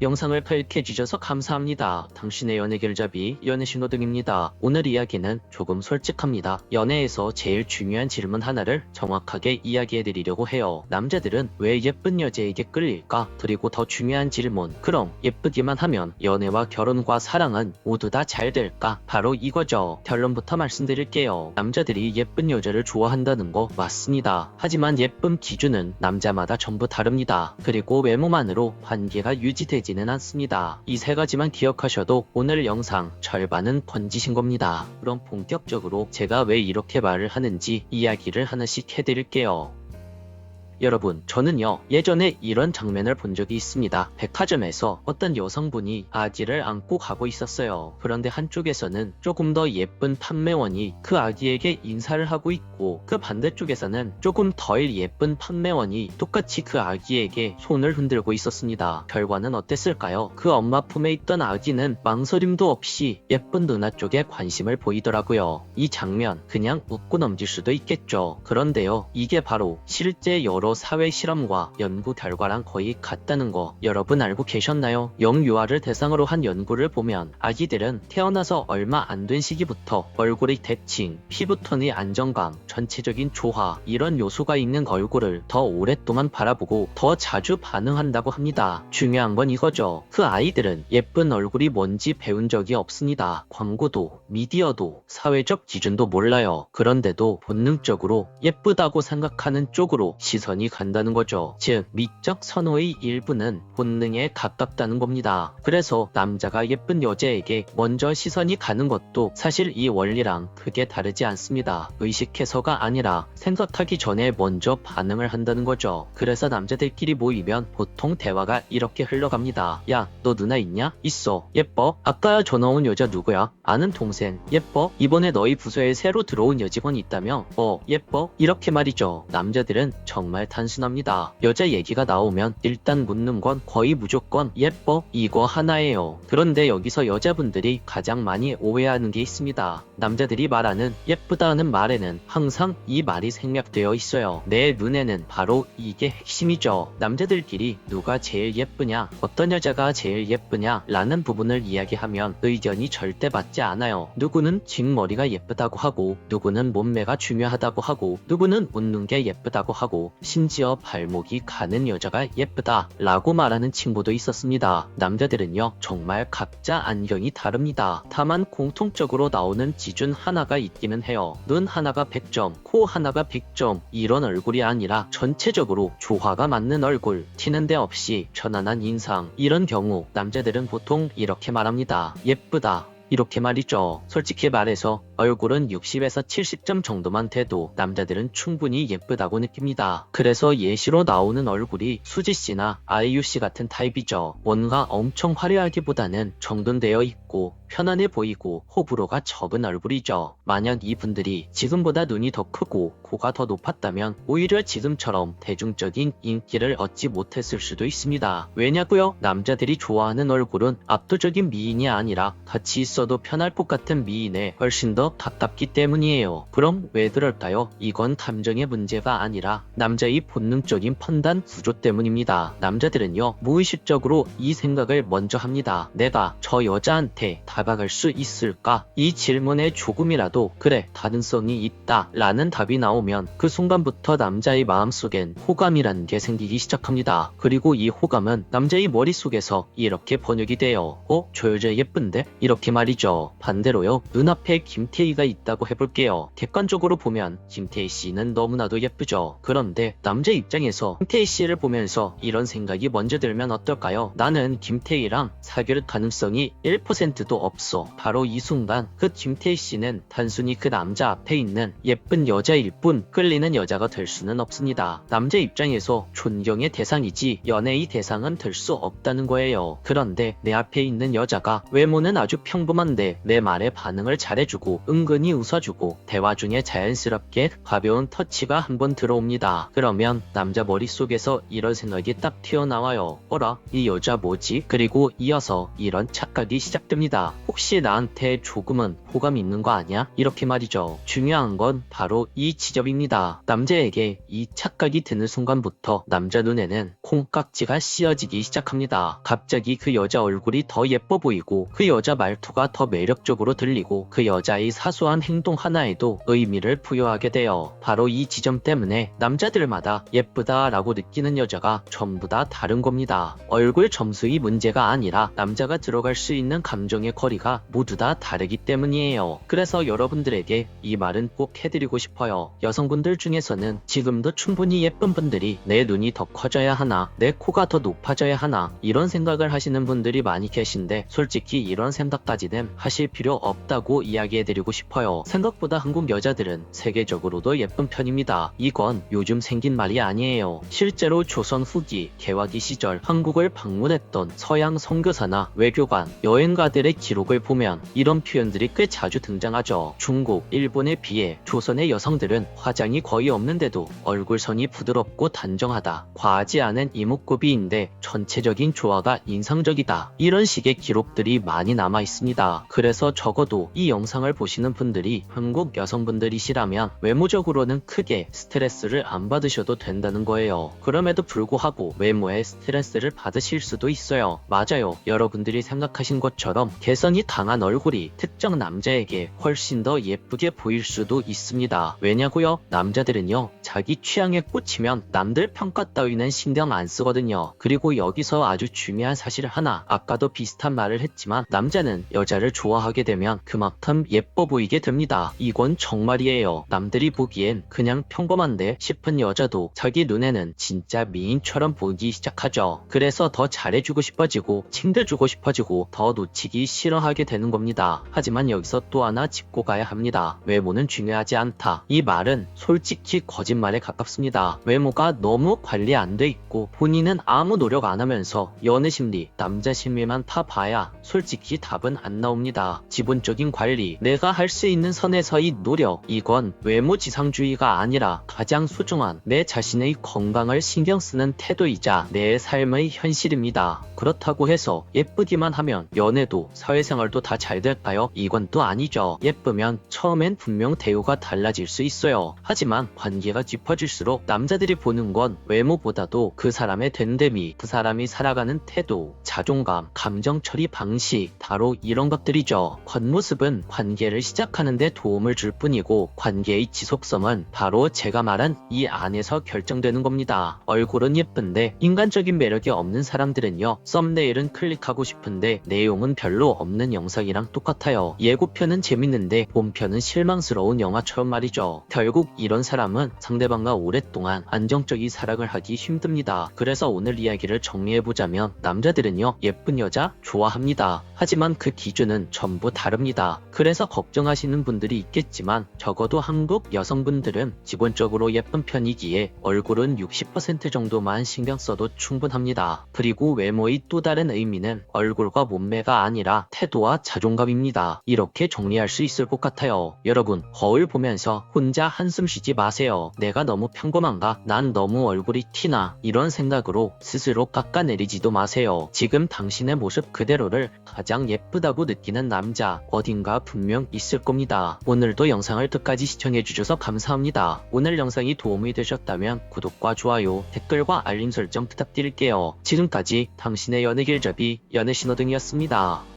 영상을 클릭해주셔서 감사합니다. 당신의 연애 길잡이 연애신호등입니다. 오늘 이야기는 조금 솔직합니다. 연애에서 제일 중요한 질문 하나를 정확하게 이야기해드리려고 해요. 남자들은 왜 예쁜 여자에게 끌릴까? 그리고 더 중요한 질문, 그럼 예쁘기만 하면 연애와 결혼과 사랑은 모두 다 잘 될까? 바로 이거죠. 결론부터 말씀드릴게요. 남자들이 예쁜 여자를 좋아한다는 거 맞습니다. 하지만 예쁨 기준은 남자마다 전부 다릅니다. 그리고 외모만으로 관계가 유지되지는 않습니다. 이 세 가지만 기억하셔도 오늘 영상 절반은 건지신 겁니다. 그럼 본격적으로 제가 왜 이렇게 말을 하는지 이야기를 하나씩 해드릴게요. 여러분, 저는요 예전에 이런 장면을 본 적이 있습니다. 백화점에서 어떤 여성분이 아기를 안고 가고 있었어요. 그런데 한쪽에서는 조금 더 예쁜 판매원이 그 아기에게 인사를 하고 있고, 그 반대쪽에서는 조금 덜 예쁜 판매원이 똑같이 그 아기에게 손을 흔들고 있었습니다. 결과는 어땠을까요? 그 엄마 품에 있던 아기는 망설임도 없이 예쁜 누나 쪽에 관심을 보이더라고요. 이 장면 그냥 웃고 넘길 수도 있겠죠. 그런데요, 이게 바로 실제 여러 사회 실험과 연구 결과랑 거의 같다는 거 여러분 알고 계셨나요? 영유아를 대상으로 한 연구를 보면 아기들은 태어나서 얼마 안 된 시기부터 얼굴의 대칭, 피부톤의 안정감, 전체적인 조화, 이런 요소가 있는 얼굴을 더 오랫동안 바라보고 더 자주 반응한다고 합니다. 중요한 건 이거죠. 그 아이들은 예쁜 얼굴이 뭔지 배운 적이 없습니다. 광고도, 미디어도, 사회적 기준도 몰라요. 그런데도 본능적으로 예쁘다고 생각하는 쪽으로 시선이 간다는 거죠. 즉, 미적 선호의 일부는 본능에 가깝다는 겁니다. 그래서 남자가 예쁜 여자에게 먼저 시선이 가는 것도 사실 이 원리랑 크게 다르지 않습니다. 의식해서가 아니라 생각하기 전에 먼저 반응을 한다는 거죠. 그래서 남자들끼리 모이면 보통 대화가 이렇게 흘러갑니다. 야, 너 누나 있냐? 있어. 예뻐? 아까 전화 온 여자 누구야? 아는 동생. 예뻐? 이번에 너희 부서에 새로 들어온 여직원 있다며? 예뻐? 이렇게 말이죠. 남자들은 정말 단순합니다. 여자 얘기가 나오면 일단 묻는 건 거의 무조건 예뻐? 이거 하나예요. 그런데 여기서 여자분들이 가장 많이 오해하는 게 있습니다. 남자들이 말하는 예쁘다는 말에는 항상 이 말이 생략되어 있어요. 내 눈에는 바로 이게 핵심이죠. 남자들끼리 누가 제일 예쁘냐, 어떤 여자가 제일 예쁘냐 라는 부분을 이야기하면 의견이 절대 맞지 않아요. 누구는 직머리가 예쁘다고 하고, 누구는 몸매가 중요하다고 하고, 누구는 웃는 게 예쁘다고 하고, 심지어 발목이 가는 여자가 예쁘다 라고 말하는 친구도 있었습니다. 남자들은요 정말 각자 안경이 다릅니다. 다만 공통적으로 나오는 기준 하나가 있기는 해요. 눈 하나가 100점, 코 하나가 100점, 이런 얼굴이 아니라 전체적으로 조화가 맞는 얼굴, 튀는 데 없이 편안한 인상. 이런 경우 남자들은 보통 이렇게 말합니다. 예쁘다. 이렇게 말이죠. 솔직히 말해서 얼굴은 60에서 70점 정도만 돼도 남자들은 충분히 예쁘다고 느낍니다. 그래서 예시로 나오는 얼굴이 수지씨나 아이유씨 같은 타입이죠. 뭔가 엄청 화려하기보다는 정돈되어 있고 편안해 보이고 호불호가 적은 얼굴이죠. 만약 이분들이 지금보다 눈이 더 크고 코가 더 높았다면 오히려 지금처럼 대중적인 인기를 얻지 못했을 수도 있습니다. 왜냐고요? 남자들이 좋아하는 얼굴은 압도적인 미인이 아니라 같이 있어도 편할 것 같은 미인에 훨씬 더 가깝기 때문이에요. 그럼 왜 그럴까요? 이건 감정의 문제가 아니라 남자의 본능적인 판단 구조 때문입니다. 남자들은요 무의식적으로 이 생각을 먼저 합니다. 내가 저 여자한테 다가갈 수 있을까? 이 질문에 조금이라도 그래, 가능성이 있다 라는 답이 나오면 그 순간부터 남자의 마음속엔 호감이라는 게 생기기 시작합니다. 그리고 이 호감은 남자의 머릿속에서 이렇게 번역이 돼요. 저 여자 예쁜데? 이렇게 말이죠. 반대로요, 눈앞에 김태희가 있다고 해볼게요. 객관적으로 보면 김태희 씨는 너무나도 예쁘죠. 그런데 남자 입장에서 김태희 씨를 보면서 이런 생각이 먼저 들면 어떨까요? 나는 김태희랑 사귈 가능성이 1%도 없어. 바로 이 순간 그 김태희 씨는 단순히 그 남자 앞에 있는 예쁜 여자일 뿐 끌리는 여자가 될 수는 없습니다. 남자 입장에서 존경의 대상이지 연애의 대상은 될 수 없다는 거예요. 그런데 내 앞에 있는 여자가 외모는 아주 평범한데 내 말에 반응을 잘해주고 은근히 웃어주고 대화 중에 자연스럽게 가벼운 터치가 한번 들어옵니다. 그러면 남자 머릿속에서 이런 생각이 딱 튀어나와요. 어라, 이 여자 뭐지? 그리고 이어서 이런 착각이 시작됩니다. 혹시 나한테 조금은 호감이 있는 거 아니야? 이렇게 말이죠. 중요한 건 바로 이 지점입니다. 남자에게 이 착각이 드는 순간부터 남자 눈에는 콩깍지가 씌어지기 시작합니다. 갑자기 그 여자 얼굴이 더 예뻐 보이고 그 여자 말투가 더 매력적으로 들리고 그 여자의 사소한 행동 하나에도 의미를 부여하게 돼요. 바로 이 지점 때문에 남자들마다 예쁘다라고 느끼는 여자가 전부 다 다른 겁니다. 얼굴 점수의 문제가 아니라 남자가 들어갈 수 있는 감정의 거리가 모두 다 다르기 때문이에요. 그래서 여러분들에게 이 말은 꼭 해드리고 싶어요. 여성분들 중에서는 지금도 충분히 예쁜 분들이 내 눈이 더 커져야 하나, 내 코가 더 높아져야 하나 이런 생각을 하시는 분들이 많이 계신데 솔직히 이런 생각까지는 하실 필요 없다고 이야기해드리고 싶어요. 생각보다 한국 여자들은 세계적으로도 예쁜 편입니다. 이건 요즘 생긴 말이 아니에요. 실제로 조선 후기 개화기 시절 한국을 방문했던 서양 선교사나 외교관, 여행가들의 기록을 보면 이런 표현들이 꽤 자주 등장하죠. 중국, 일본에 비해 조선의 여성들은 화장이 거의 없는데도 얼굴선이 부드럽고 단정하다. 과하지 않은 이목구비인데 전체적인 조화가 인상적이다. 이런 식의 기록들이 많이 남아 있습니다. 그래서 적어도 이 영상을 보시는 분들이 한국 여성분들이시라면 외모적으로는 크게 스트레스를 안 받으셔도 된다는 거예요. 그럼에도 불구하고 외모에 스트레스를 받으실 수도 있어요. 맞아요. 여러분들이 생각하신 것처럼 개성이 강한 얼굴이 특정 남자에게 훨씬 더 예쁘게 보일 수도 있습니다. 왜냐고요? 남자들은요, 자기 취향에 꽂히면 남들 평가 따위는 신경 안 쓰거든요. 그리고 여기서 아주 중요한 사실 하나, 아까도 비슷한 말을 했지만 남자는 여자를 좋아하게 되면 그만큼 예뻐 보이게 됩니다. 이건 정말이에요. 남들이 보기엔 그냥 평범한데 싶은 여자도 자기 눈에는 진짜 미인처럼 보이기 시작하죠. 그래서 더 잘해주고 싶어지고 챙겨주고 싶어지고 더 놓치기 싫어하게 되는 겁니다. 하지만 여기서 또 하나 짚고 가야 합니다. 외모는 중요하지 않다. 이 말은 솔직히 거짓말에 가깝습니다. 외모가 너무 관리 안 돼 있고 본인은 아무 노력 안 하면서 연애 심리, 남자 심리만 파봐야 솔직히 답은 안 나옵니다. 기본적인 관리, 내가 할 수 있는 선에서의 노력, 이건 외모 지상주의가 아니라 가장 소중한 내 자신의 건강을 신경 쓰는 태도이자 내 삶의 현실입니다. 그렇다고 해서 예쁘기만 하면 연애도 사회생활도 다 잘 될까요? 이건 또 아니죠. 예쁘면 처음엔 분명 대우가 달라질 수 있어요. 하지만 관계가 깊어질수록 남자들이 보는 건 외모보다도 그 사람의 됨됨이, 그 사람이 살아가는 태도, 자존감, 감정 처리 방식, 바로 이런 것들이죠. 겉모습은 관계를 시작하는데 도움을 줄 뿐이고 관계의 지속성은 바로 제가 말한 이 안에서 결정되는 겁니다. 얼굴은 예쁜데 인간적인 매력이 없는 사람들은요, 썸네일은 클릭하고 싶은데 내용은 별로 없는 영상이랑 똑같아요. 예고편은 재밌는데 본편은 실망스러운 영화처럼 말이죠. 결국 이런 사람은 상대방과 오랫동안 안정적인 사랑을 하기 힘듭니다. 그래서 오늘 이야기를 정리해보자면 남자들은요, 예쁜 여자 좋아합니다. 하지만 그 기준은 전부 다릅니다. 그래서 걱정하시는 분들이 있겠지만 적어도 한국 여성분들은 기본적으로 예쁜 편이기에 얼굴은 60% 정도만 신경 써도 충분합니다. 그리고 외모의 또 다른 의미는 얼굴과 몸매가 아니라 태도와 자존감입니다. 이렇게 정리할 수 있을 것 같아요. 여러분, 거울 보면서 혼자 한숨 쉬지 마세요. 내가 너무 평범한가? 난 너무 얼굴이 티나? 이런 생각으로 스스로 깎아내리지도 마세요. 지금 당신의 모습 그대로를 가장 예쁘다고 느끼는 남자 어딘가 분명 있을 겁니다. 오늘도 영상을 끝까지 시청해주셔서 감사합니다. 오늘 영상이 도움이 되셨다면 구독과 좋아요, 댓글과 알림 설정 부탁드릴게요. 지금까지 당신의 연예길잡이 연애신호등이었습니다.